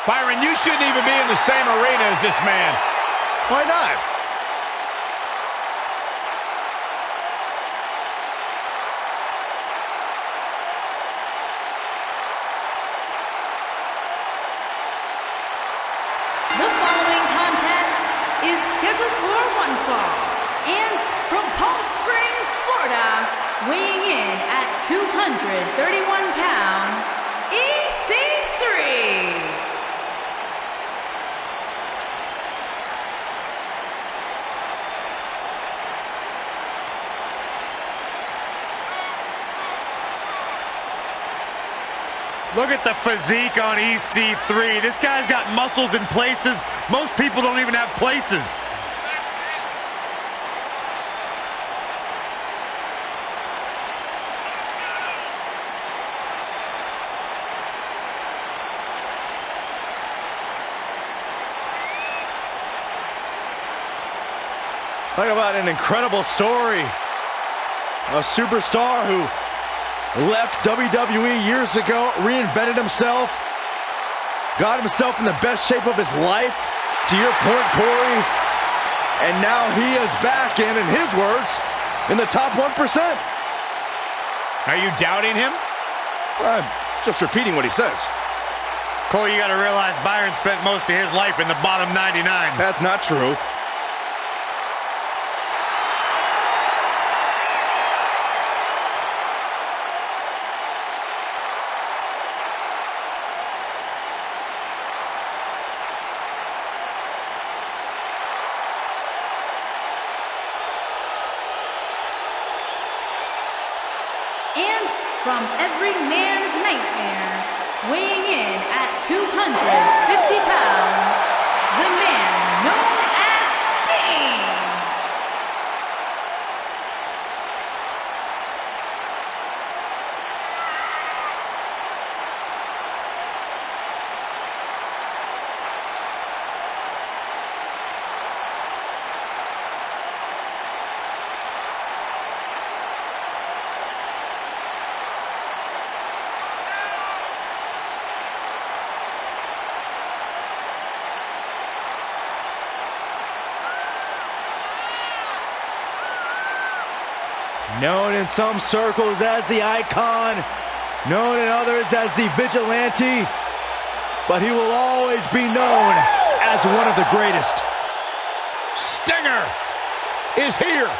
Byron, you shouldn't even be in the same arena as this man. Why not? The following contest is scheduled for one fall, and from Palm Springs, Florida, weighing in at 231 pounds, EC3. Look at the physique on EC3. This guy's got muscles in places most people don't even have places. Talk about an incredible story. A superstar who left WWE years ago, reinvented himself, got himself in the best shape of his life, to your point, Corey, and now he is back in his words, in the top 1%. Are you doubting him? I'm just repeating what he says. Cole, you gotta realize Byron spent most of his life in the bottom 99. That's not true. And from every man's nightmare, weighing in at 250 pounds, the man known as Sting. Known in some circles as the Icon, known in others as the Vigilante, but he will always be known as one of the greatest. Stinger is here.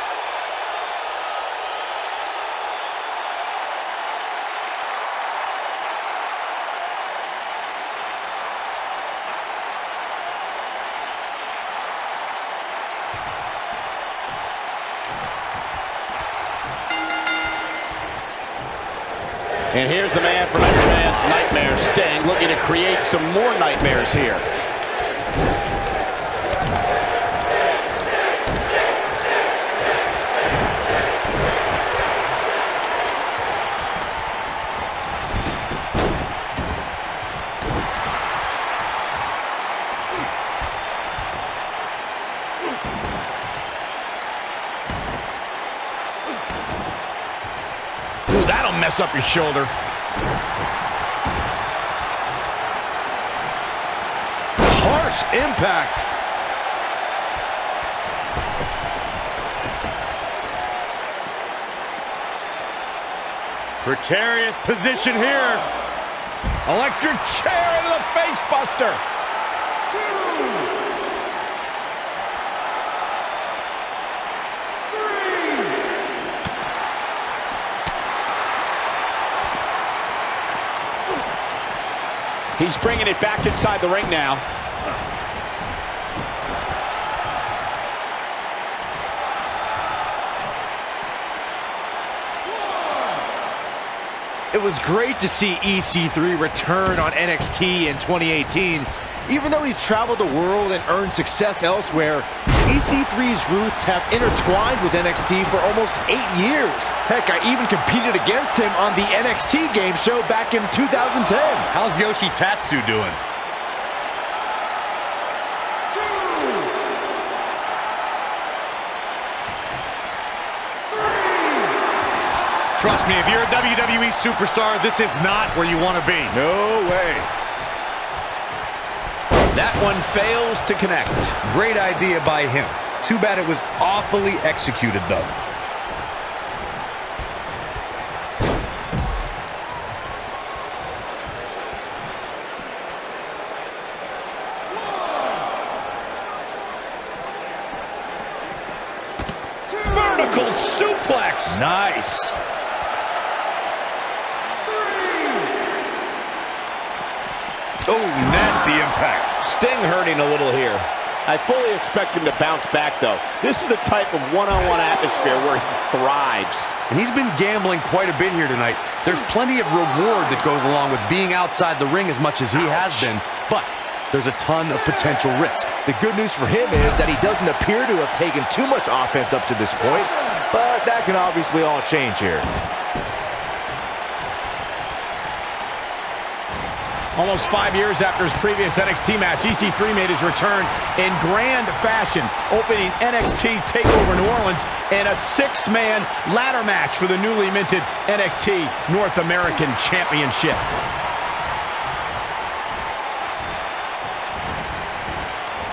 And here's the man from every man's nightmare, Sting, looking to create some more nightmares here. Ooh, that'll mess up your shoulder. Harsh impact. Precarious position here. Electric chair into the face buster. He's bringing it back inside the ring now. It was great to see EC3 return on NXT in 2018. Even though he's traveled the world and earned success elsewhere, EC3's roots have intertwined with NXT for almost 8 years. Heck, I even competed against him on the NXT game show back in 2010. How's Yoshi Tatsu doing? Trust me, if you're a WWE superstar, this is not where you want to be. No way. That one fails to connect. Great idea by him. Too bad it was awfully executed, though. Vertical suplex. Nice. Oh, nasty impact. Sting hurting a little here. I fully expect him to bounce back, though. This is the type of one-on-one atmosphere where he thrives. And he's been gambling quite a bit here tonight. There's plenty of reward that goes along with being outside the ring as much as he has been, but there's a ton of potential risk. The good news for him is that he doesn't appear to have taken too much offense up to this point, but that can obviously all change here. Almost 5 years after his previous NXT match, EC3 made his return in grand fashion, opening NXT TakeOver New Orleans in a 6-man ladder match for the newly minted NXT North American Championship.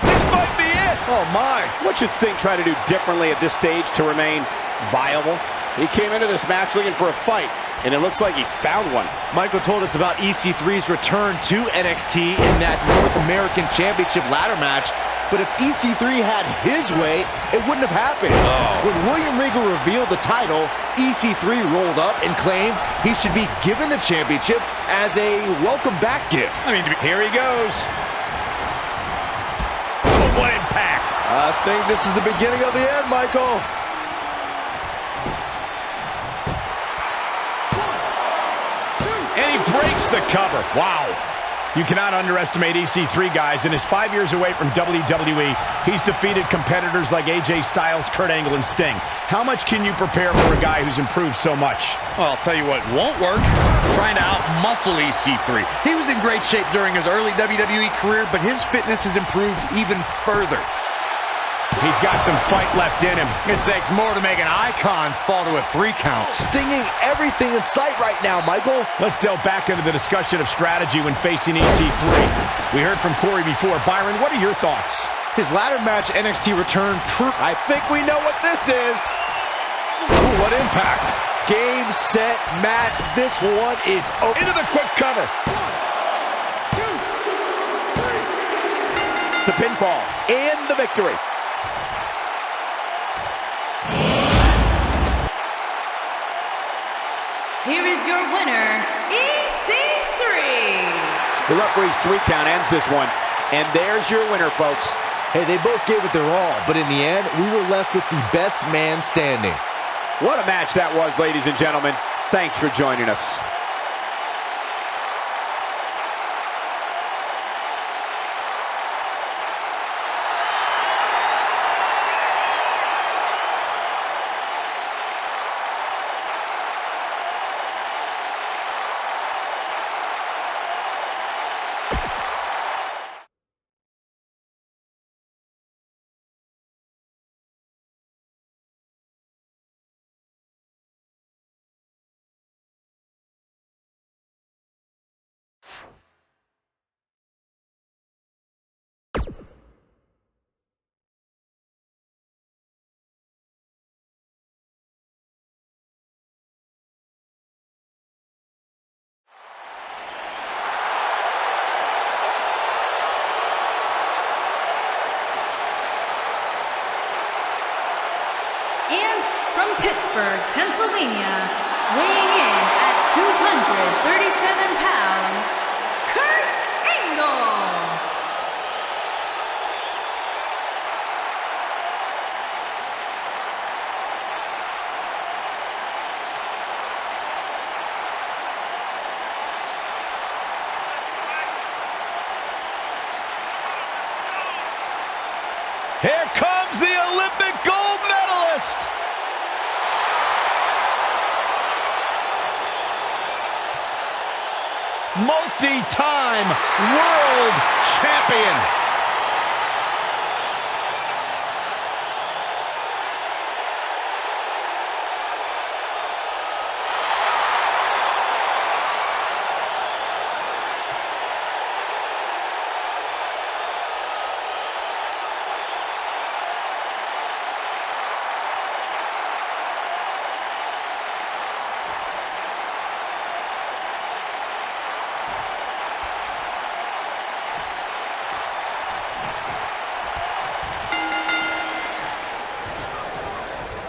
This might be it! Oh my! What should Sting try to do differently at this stage to remain viable? He came into this match looking for a fight, and it looks like he found one. Michael told us about EC3's return to NXT in that North American Championship ladder match, but if EC3 had his way, it wouldn't have happened. When William Regal revealed the title, EC3 rolled up and claimed he should be given the championship as a welcome back gift. I mean, here he goes. Oh, what impact! I think this is the beginning of the end, Michael. And he breaks the cover. Wow. You cannot underestimate EC3, guys. In his 5 years away from WWE, he's defeated competitors like AJ Styles, Kurt Angle, and Sting. How much can you prepare for a guy who's improved so much? Well, I'll tell you what won't work. Trying to out-muscle EC3. He was in great shape during his early WWE career, but his fitness has improved even further. He's got some fight left in him. It takes more to make an icon fall to a 3 count. Stinging everything in sight right now, Michael. Let's delve back into the discussion of strategy when facing EC3. We heard from Corey before. Byron, what are your thoughts? His ladder match NXT return I think we know what this is. Ooh, what impact. game, set, match. This one is over. Into the quick cover. The pinfall and the victory. Here is your winner, EC3. The referee's 3 count ends this one. And there's your winner, folks. Hey, they both gave it their all, but in the end, we were left with the best man standing. What a match that was, ladies and gentlemen. Thanks for joining us. And from Pittsburgh, Pennsylvania, weighing in at 237 pounds, Kurt Angle. Here comes the Olympic gold medalist. Multi-time world champion.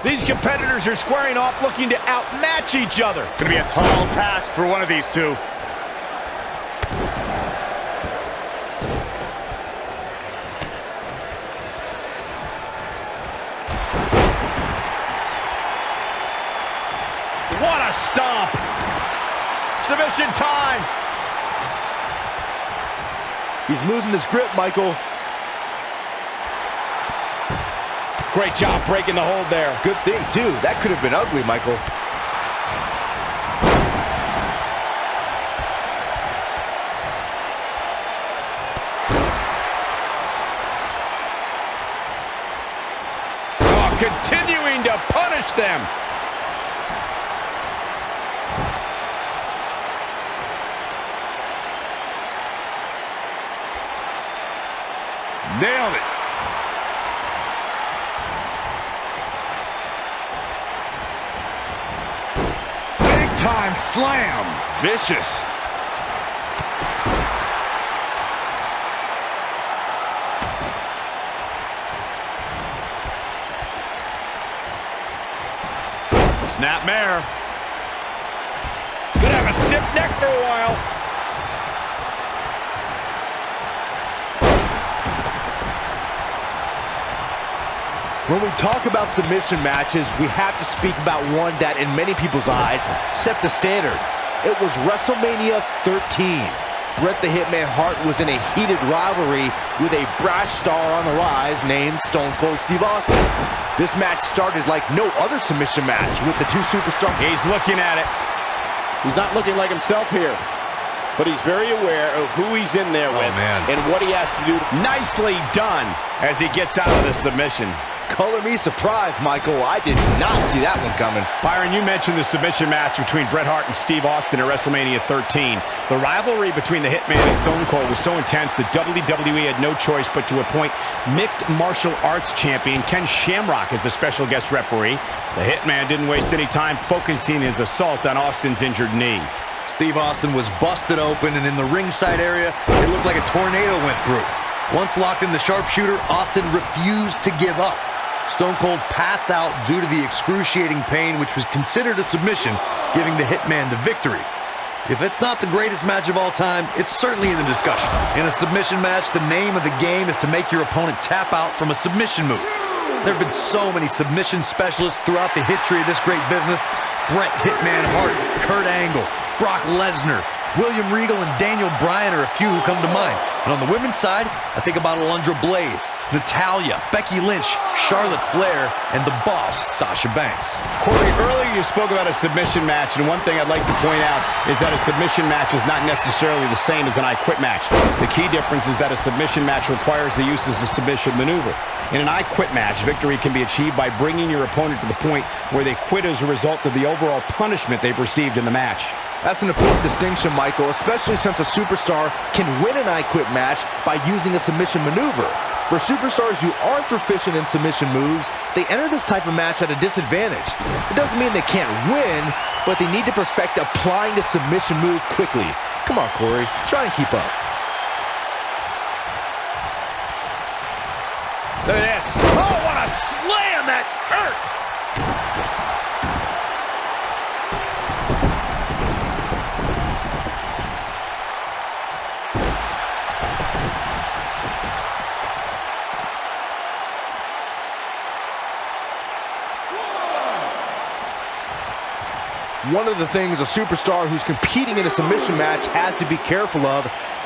These competitors are squaring off looking to outmatch each other. It's going to be a tall task for one of these two. What a stomp! Submission time! He's losing his grip, Michael. Great job breaking the hold there. Good thing, too. That could have been ugly, Michael. Oh, continuing to punish them. Nailed it. Big time slam. Vicious. Snapmare. Could have a stiff neck for a while. When we talk about submission matches, we have to speak about one that, in many people's eyes, set the standard. It was WrestleMania 13. Bret the Hitman Hart was in a heated rivalry with a brash star on the rise named Stone Cold Steve Austin. This match started like no other submission match with the two superstars. He's looking at it. He's not looking like himself here, but he's very aware of who he's in there with and what he has to do. Nicely done as he gets out of the submission. Color me surprised, Michael. I did not see that one coming. Byron, you mentioned the submission match between Bret Hart and Steve Austin at WrestleMania 13. The rivalry between the Hitman and Stone Cold was so intense that WWE had no choice but to appoint mixed martial arts champion Ken Shamrock as the special guest referee. The Hitman didn't waste any time focusing his assault on Austin's injured knee. Steve Austin was busted open, and in the ringside area, it looked like a tornado went through. Once locked in the sharpshooter, Austin refused to give up. Stone Cold passed out due to the excruciating pain, which was considered a submission, giving the Hitman the victory. If it's not the greatest match of all time, it's certainly in the discussion. In a submission match, the name of the game is to make your opponent tap out from a submission move. There have been so many submission specialists throughout the history of this great business. Bret Hitman Hart, Kurt Angle, Brock Lesnar, William Regal, and Daniel Bryan are a few who come to mind. And on the women's side, I think about Alundra Blaze, Natalya, Becky Lynch, Charlotte Flair, and the boss, Sasha Banks. Corey, earlier you spoke about a submission match, and one thing I'd like to point out is that a submission match is not necessarily the same as an I Quit match. The key difference is that a submission match requires the use of a submission maneuver. In an I Quit match, victory can be achieved by bringing your opponent to the point where they quit as a result of the overall punishment they've received in the match. That's an important distinction, Michael, especially since a superstar can win an I Quit match by using a submission maneuver. For superstars who aren't proficient in submission moves, they enter this type of match at a disadvantage. It doesn't mean they can't win, but they need to perfect applying the submission move quickly. Come on, Corey, try and keep up. Look at this. Oh, what a slam! That hurt! One of the things a superstar who's competing in a submission match has to be careful of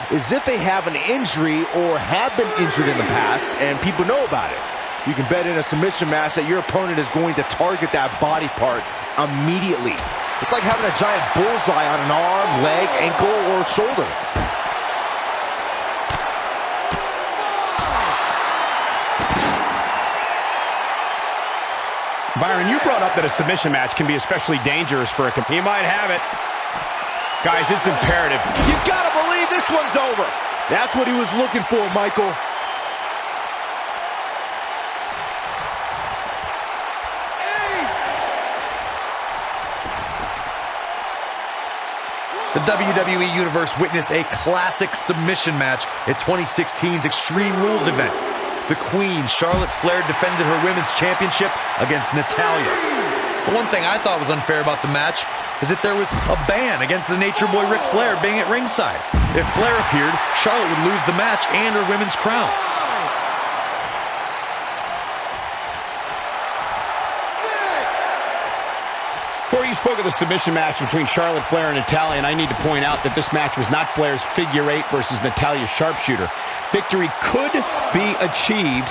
is if they have an injury or have been injured in the past and people know about it. You can bet in a submission match that your opponent is going to target that body part immediately. It's like having a giant bullseye on an arm, leg, ankle, or shoulder. Byron, you brought up that a submission match can be especially dangerous for a competitor. He might have it. Guys, it's imperative. You gotta believe this one's over. That's what he was looking for, Michael. The WWE Universe witnessed a classic submission match at 2016's Extreme Rules event. The Queen, Charlotte Flair, defended her women's championship against Natalya. The one thing I thought was unfair about the match is that there was a ban against the Nature Boy Ric Flair being at ringside. If Flair appeared, Charlotte would lose the match and her women's crown. Corey, you spoke of the submission match between Charlotte Flair and Natalya, and I need to point out that this match was not Flair's figure eight versus Natalya's sharpshooter. Victory could be achieved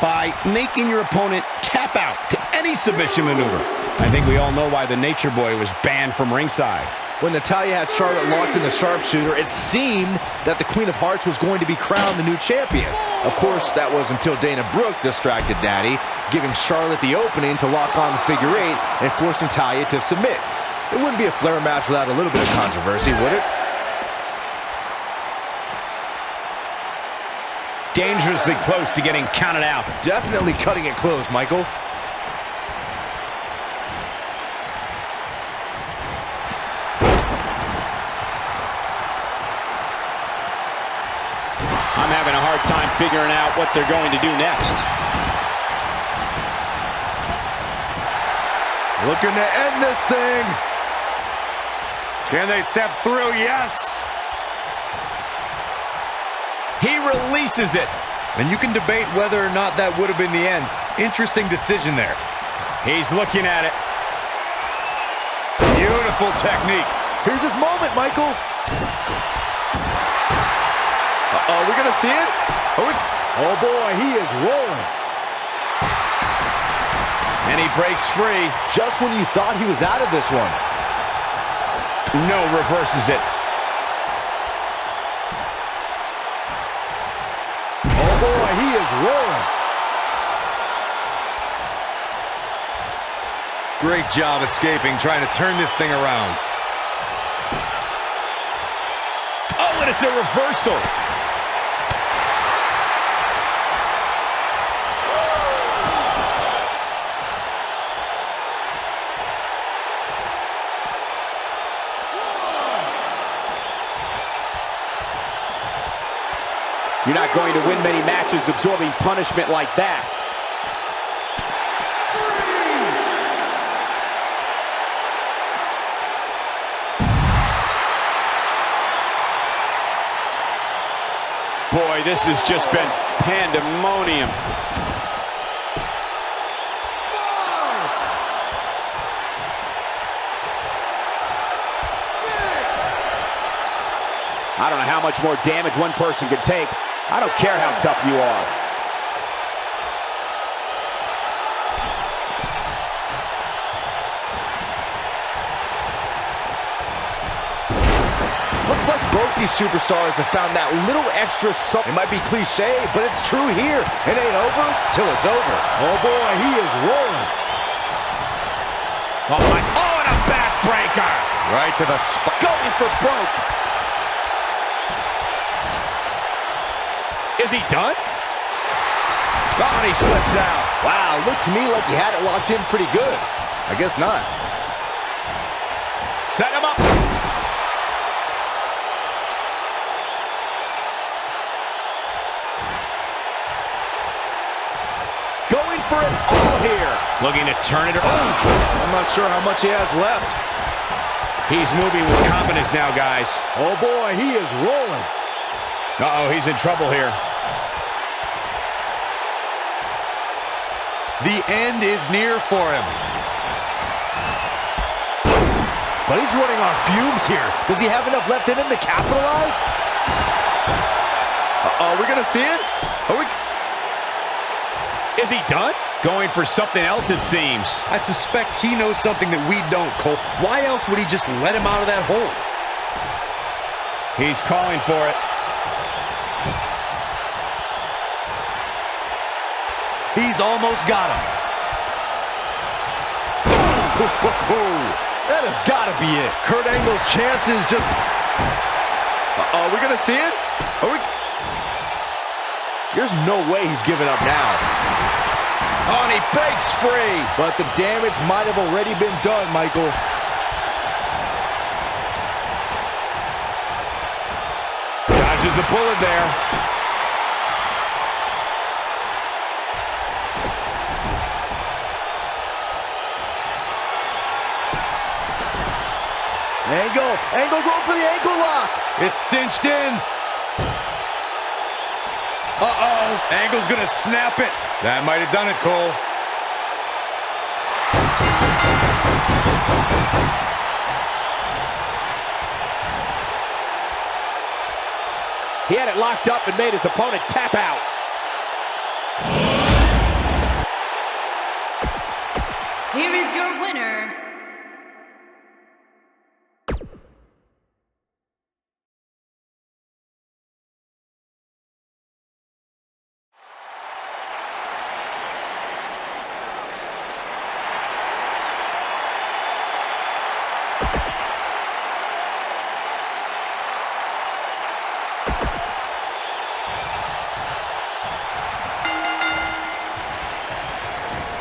by making your opponent tap out to any submission maneuver. I think we all know why the Nature Boy was banned from ringside. When Natalya had Charlotte locked in the sharpshooter, it seemed that the Queen of Hearts was going to be crowned the new champion. Of course, that was until Dana Brooke distracted Daddy, giving Charlotte the opening to lock on the figure eight and force Natalya to submit. It wouldn't be a Flair match without a little bit of controversy, would it? Dangerously close to getting counted out. Definitely cutting it close, Michael. I'm having a hard time figuring out what they're going to do next. Looking to end this thing. Can they step through? Yes. He releases it. And you can debate whether or not that would have been the end. Interesting decision there. He's looking at it. Beautiful technique. Here's his moment, Michael. Uh-oh, we're gonna see it? Oh boy, he is rolling. And he breaks free. Just when you thought he was out of this one. No, reverses it. Oh boy, he is rolling. Great job escaping, trying to turn this thing around. Oh, and it's a reversal. You're not going to win many matches absorbing punishment like that. Boy, this has just been pandemonium. I don't know how much more damage one person could take. I don't care how tough you are. Looks like both these superstars have found that little extra something. It might be cliche, but it's true here. It ain't over till it's over. Oh boy, he is rolling. Oh, my. Oh, and a backbreaker. Right to the spot. Going for broke. Is he done? Oh, and he slips out. Wow, looked to me like he had it locked in pretty good. I guess not. Set him up. Going for it all here. Looking to turn it around. I'm not sure how much he has left. He's moving with confidence now, guys. Oh boy, he is rolling. Uh-oh, he's in trouble here. The end is near for him. But he's running on fumes here. Does he have enough left in him to capitalize? Uh-oh, we're gonna see it? Is he done? Going for something else, it seems. I suspect he knows something that we don't, Cole. Why else would he just let him out of that hole? He's calling for it. He's almost got him. That has got to be it. Kurt Angle's chances just... Uh-oh, we're going to see it? There's no way he's giving up now. Oh, and he breaks free. But the damage might have already been done, Michael. Dodges a bullet there. Angle going for the ankle lock. It's cinched in. Uh-oh. Angle's gonna snap it. That might have done it, Cole. He had it locked up and made his opponent tap out. Here is your winner,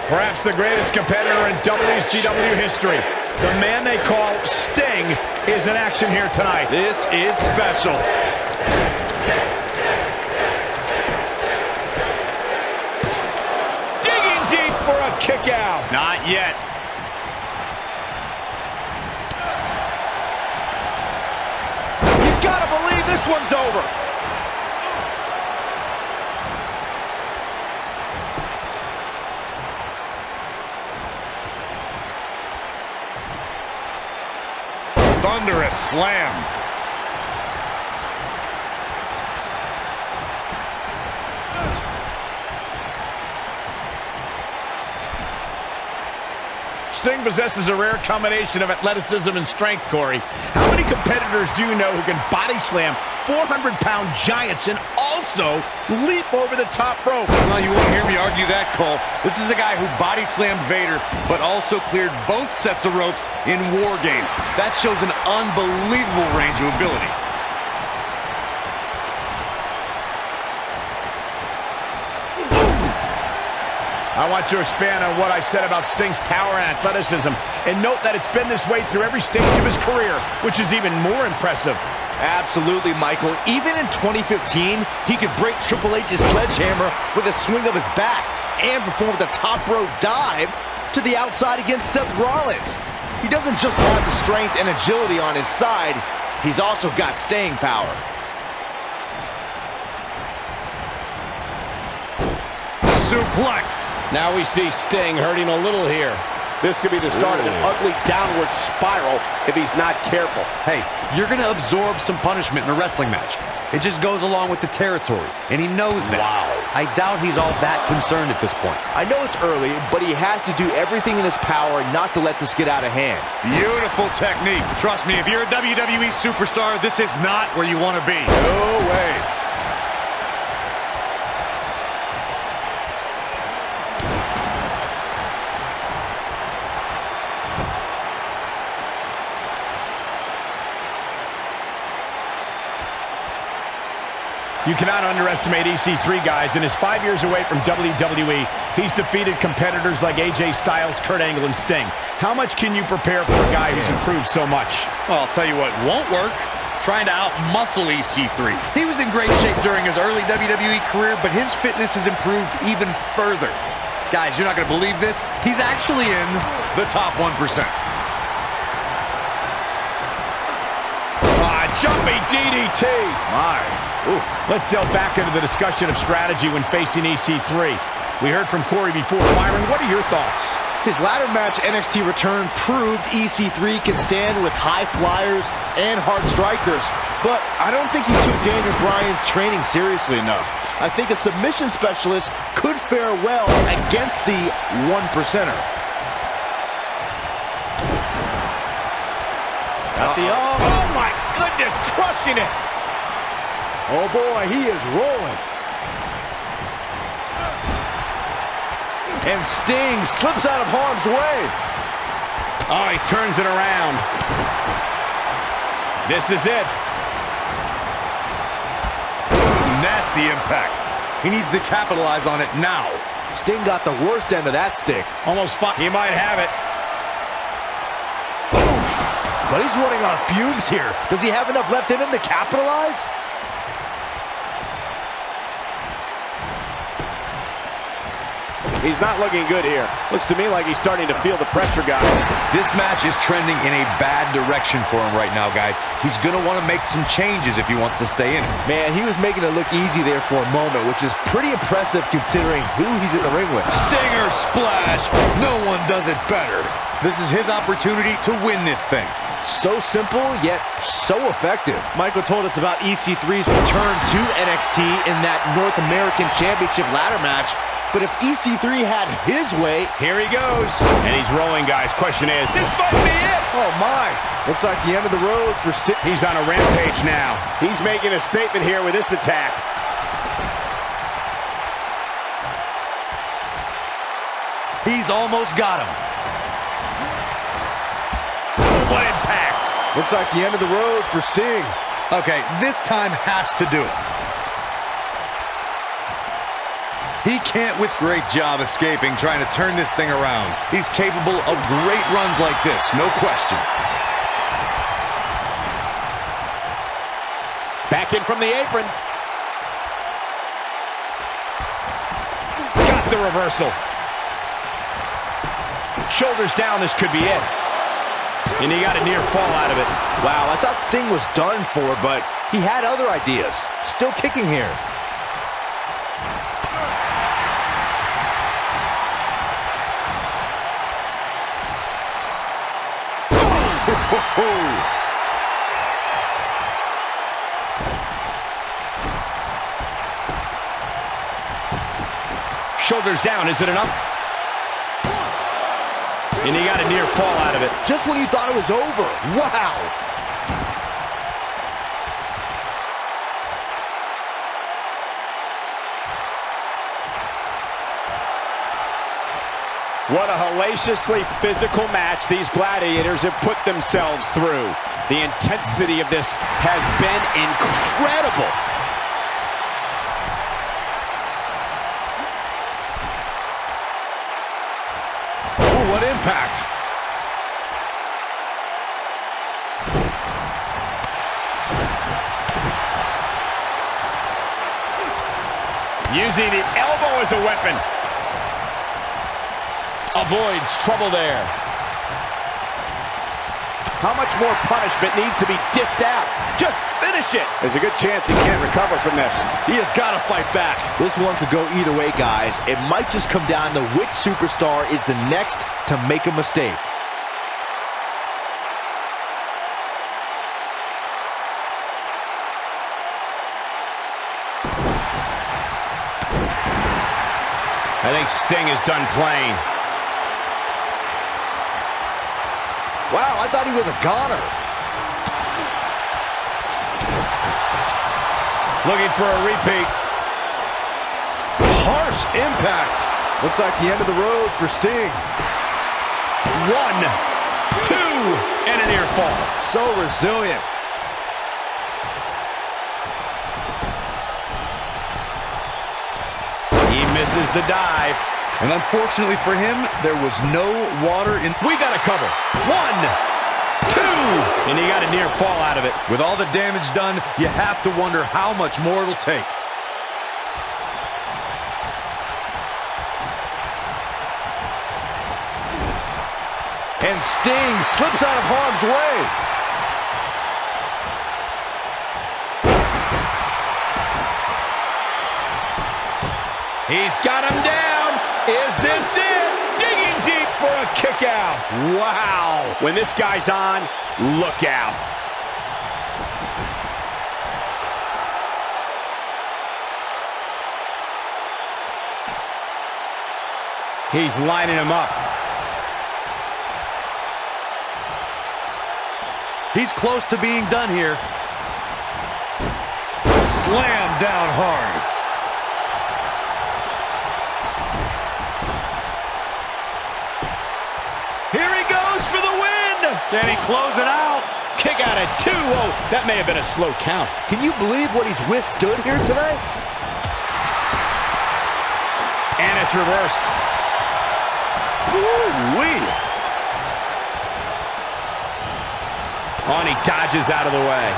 perhaps the greatest competitor in WCW history. The man they call Sting is in action here tonight. This is special. Digging deep for a kick out. Not yet. You gotta believe this one's over. Thunderous slam. Sting possesses a rare combination of athleticism and strength, Corey. How many competitors do you know who can body slam 400-pound giants and also leap over the top rope? Well, you won't hear me argue that, Cole. This is a guy who body slammed Vader, but also cleared both sets of ropes in War Games. That shows an unbelievable range of ability. I want to expand on what I said about Sting's power and athleticism, and note that it's been this way through every stage of his career, which is even more impressive. Absolutely, Michael. Even in 2015, he could break Triple H's sledgehammer with a swing of his bat and perform the top rope dive to the outside against Seth Rollins. He doesn't just have the strength and agility on his side, he's also got staying power. Suplex. Now we see Sting hurting a little here. This could be the start of an ugly downward spiral if he's not careful. Hey, you're going to absorb some punishment in a wrestling match. It just goes along with the territory, and he knows that. Wow. I doubt he's all that concerned at this point. I know it's early, but he has to do everything in his power not to let this get out of hand. Beautiful technique. Trust me, if you're a WWE superstar, this is not where you want to be. No way. You cannot underestimate EC3, guys. In his 5 years away from WWE, he's defeated competitors like AJ Styles, Kurt Angle, and Sting. How much can you prepare for a guy who's improved so much? Well, I'll tell you what won't work. Trying to out-muscle EC3. He was in great shape during his early WWE career, but his fitness has improved even further. Guys, you're not going to believe this. He's actually in the top 1%. Jumping DDT. My. Ooh. Let's delve back into the discussion of strategy when facing EC3. We heard from Corey before. Byron, what are your thoughts? His ladder match NXT return proved EC3 can stand with high flyers and hard strikers, but I don't think he took Daniel Bryan's training seriously enough. I think a submission specialist could fare well against the one-percenter. Got the arm. Oh my goodness, crushing it. Oh boy, he is rolling. And Sting slips out of harm's way. Oh, he turns it around. This is it. Nasty impact. He needs to capitalize on it now. Sting got the worst end of that stick. Almost fought. He might have it. But he's running on fumes here. Does he have enough left in him to capitalize? He's not looking good here. Looks to me like he's starting to feel the pressure, guys. This match is trending in a bad direction for him right now, guys. He's going to want to make some changes if he wants to stay in it. Man, he was making it look easy there for a moment, which is pretty impressive considering who he's in the ring with. Stinger splash. No one does it better. This is his opportunity to win this thing. So simple, yet so effective. Michael told us about EC3's return to NXT in that North American Championship ladder match. But if EC3 had his way... Here he goes. And he's rolling, guys. Question is, this might be it. Oh, my. Looks like the end of the road for Sting. He's on a rampage now. He's making a statement here with this attack. He's almost got him. What impact. Looks like the end of the road for Sting. Okay, this time has to do it. He can't with great job escaping, trying to turn this thing around. He's capable of great runs like this, no question. Back in from the apron. Got the reversal. Shoulders down, this could be it. And he got a near fall out of it. Wow, I thought Sting was done for, but he had other ideas. Still kicking here. Shoulders down, is it enough? And he got a near fall out of it. Just when you thought it was over. Wow. What a hellaciously physical match these gladiators have put themselves through. The intensity of this has been incredible. Oh, what impact. Using the elbow as a weapon. Avoids trouble there. How much more punishment needs to be dished out? Just finish it. There's a good chance he can't recover from this. He has got to fight back. This one could go either way, guys. It might just come down to which superstar is the next to make a mistake. I think Sting is done playing. Wow, I thought he was a goner. Looking for a repeat. Harsh impact. Looks like the end of the road for Sting. 1, 2, and a near fall. So resilient. He misses the dive. And unfortunately for him, there was no water in... We got a cover. 1, 2, and he got a near fall out of it. With all the damage done, you have to wonder how much more it'll take. And Sting slips out of harm's way. He's got him down. Is this it? Digging deep for a kick out. Wow. When this guy's on, look out. He's lining him up. He's close to being done here. Slam down hard. Here he goes for the win. Can he close it out? Kick out at 2. Oh, that may have been a slow count. Can you believe what he's withstood here tonight? And it's reversed. Woo-wee. Oh, and he dodges out of the way.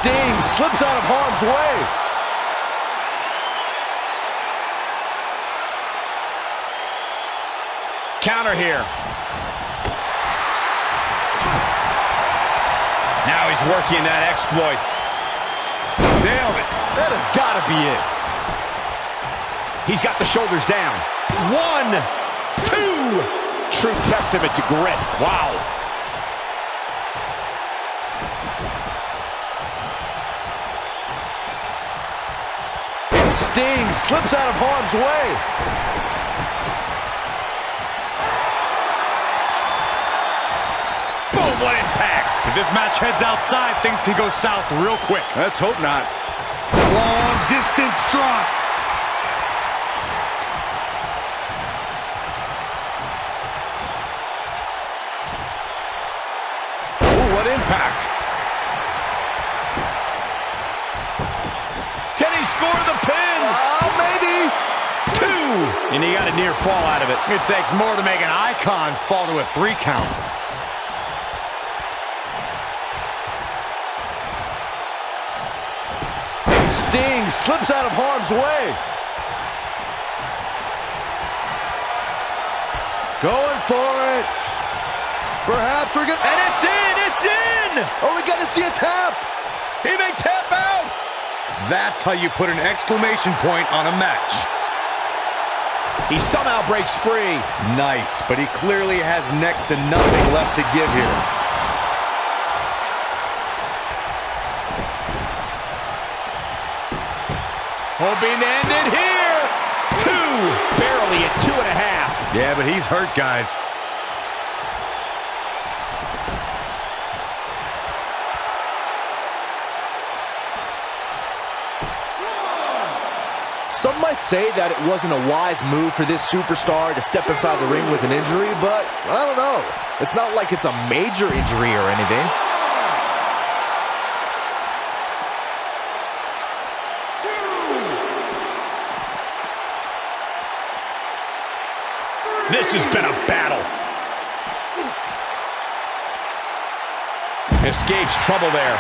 Sting slips out of harm's way. Counter here. Now he's working that exploit. Nailed it. That has got to be it. He's got the shoulders down. 1, 2. True testament to grit. Wow. And Sting slips out of harm's way. Boom, what impact. If this match heads outside, things can go south real quick. Let's hope not. Long distance drop. Ooh, what impact. Can he score the pin? Maybe. 2. And he got a near fall out of it. It takes more to make an icon fall to a 3 count. Sting slips out of harm's way. Going for it. Perhaps we're gonna... And it's in! It's in! Oh, we got to see a tap. He may tap out. That's how you put an exclamation point on a match. He somehow breaks free. Nice, but he clearly has next to nothing left to give here. Hoping to end it here. 2. Barely at 2.5. Yeah, but he's hurt, guys. Some might say that it wasn't a wise move for this superstar to step inside the ring with an injury, but I don't know. It's not like it's a major injury or anything. This has been a battle. Escapes trouble there.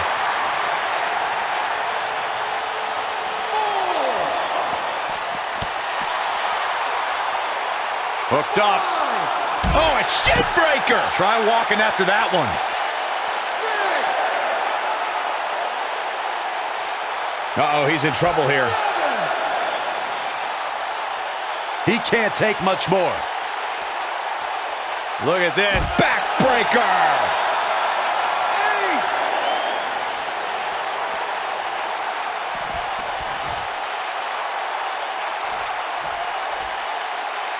4. Hooked up. Oh, a shin breaker. Try walking after that one. 6. Uh-oh, he's in trouble here. 7. He can't take much more. Look at this. Backbreaker. 8.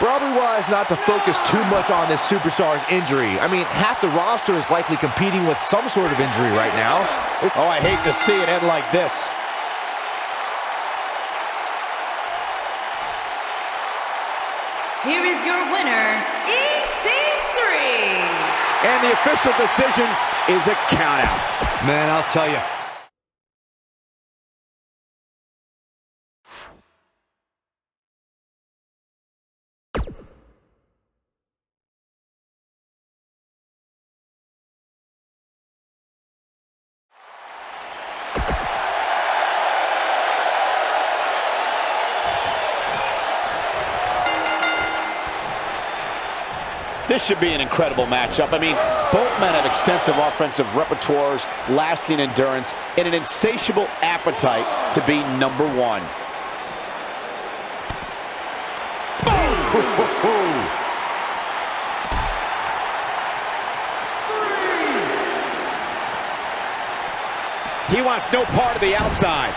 Probably wise not to focus too much on this superstar's injury. I mean, half the roster is likely competing with some sort of injury right now. Oh, I hate to see it end like this. Here is your winner, EC3. And the official decision is a countout. Man, I'll tell you. This should be an incredible matchup. I mean, both men have extensive offensive repertoires, lasting endurance, and an insatiable appetite to be number one. He wants no part of the outside.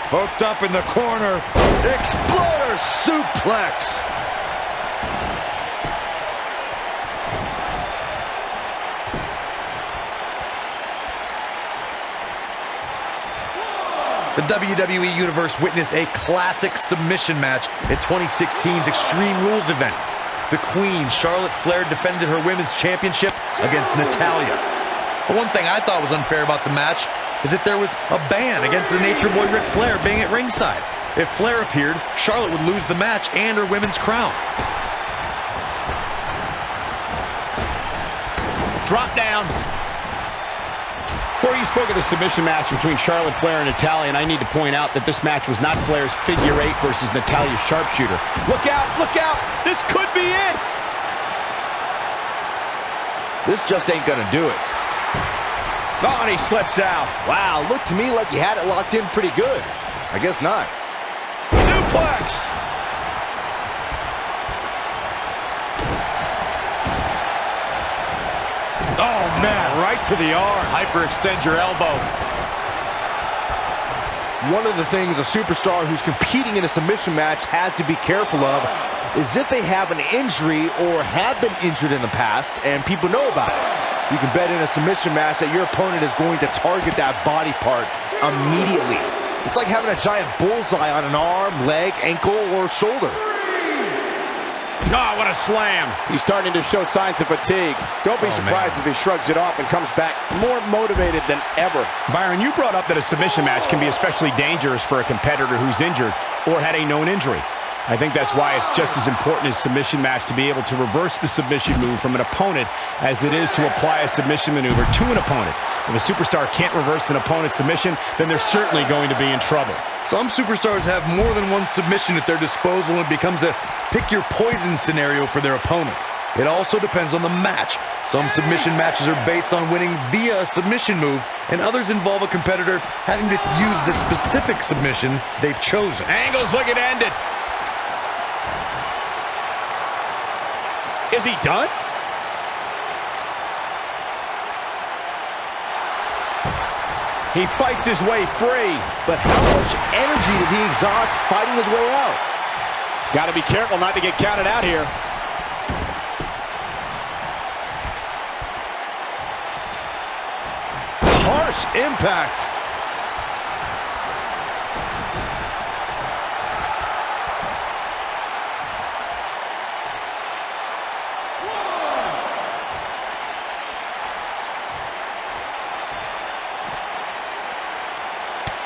Hooked up in the corner. Exploder suplex. The WWE Universe witnessed a classic submission match at 2016's Extreme Rules event. The Queen, Charlotte Flair, defended her women's championship against Natalya. But one thing I thought was unfair about the match is that there was a ban against the Nature Boy Ric Flair being at ringside. If Flair appeared, Charlotte would lose the match and her women's crown. Drop down. Before you spoke of the submission match between Charlotte Flair and Natalya, and I need to point out that this match was not Flair's figure 8 versus Natalya's sharpshooter. Look out, look out. This could be it. This just ain't gonna do it. Oh, and he slips out. Wow, looked to me like he had it locked in pretty good. I guess not. Suplex. Oh, man, right to the arm. Hyperextend your elbow. One of the things a superstar who's competing in a submission match has to be careful of is if they have an injury or have been injured in the past and people know about it. You can bet in a submission match that your opponent is going to target that body part immediately. It's like having a giant bullseye on an arm, leg, ankle, or shoulder. Oh, what a slam. He's starting to show signs of fatigue. Don't be surprised if he shrugs it off and comes back more motivated than ever. Byron, you brought up that a submission match can be especially dangerous for a competitor who's injured or had a known injury. I think that's why it's just as important as submission match to be able to reverse the submission move from an opponent as it is to apply a submission maneuver to an opponent. If a superstar can't reverse an opponent's submission, then they're certainly going to be in trouble. Some superstars have more than one submission at their disposal and it becomes a pick-your-poison scenario for their opponent. It also depends on the match. Some submission matches are based on winning via a submission move, and others involve a competitor having to use the specific submission they've chosen. Angle's looking to end it. Is he done? He fights his way free. But how much energy did he exhaust fighting his way out? Got to be careful not to get counted out here. Harsh impact.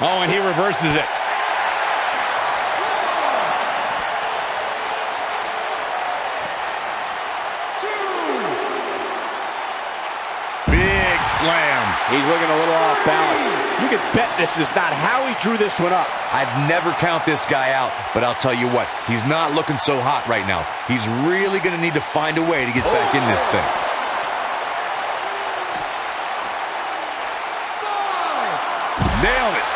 Oh, and he reverses it. Big slam. He's looking a little off balance. You can bet this is not how he drew this one up. I'd never count this guy out, but I'll tell you what, he's not looking so hot right now. He's really going to need to find a way to get back in this thing. Nailed it.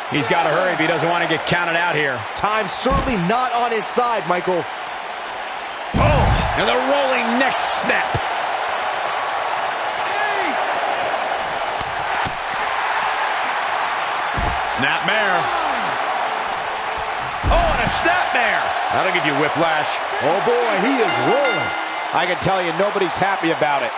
He's got to hurry if he doesn't want to get counted out here. Time's certainly not on his side, Michael. Oh, and the rolling neck snap. Snapmare. Oh, and a snapmare. That'll give you whiplash. Oh boy, he is rolling. I can tell you nobody's happy about it.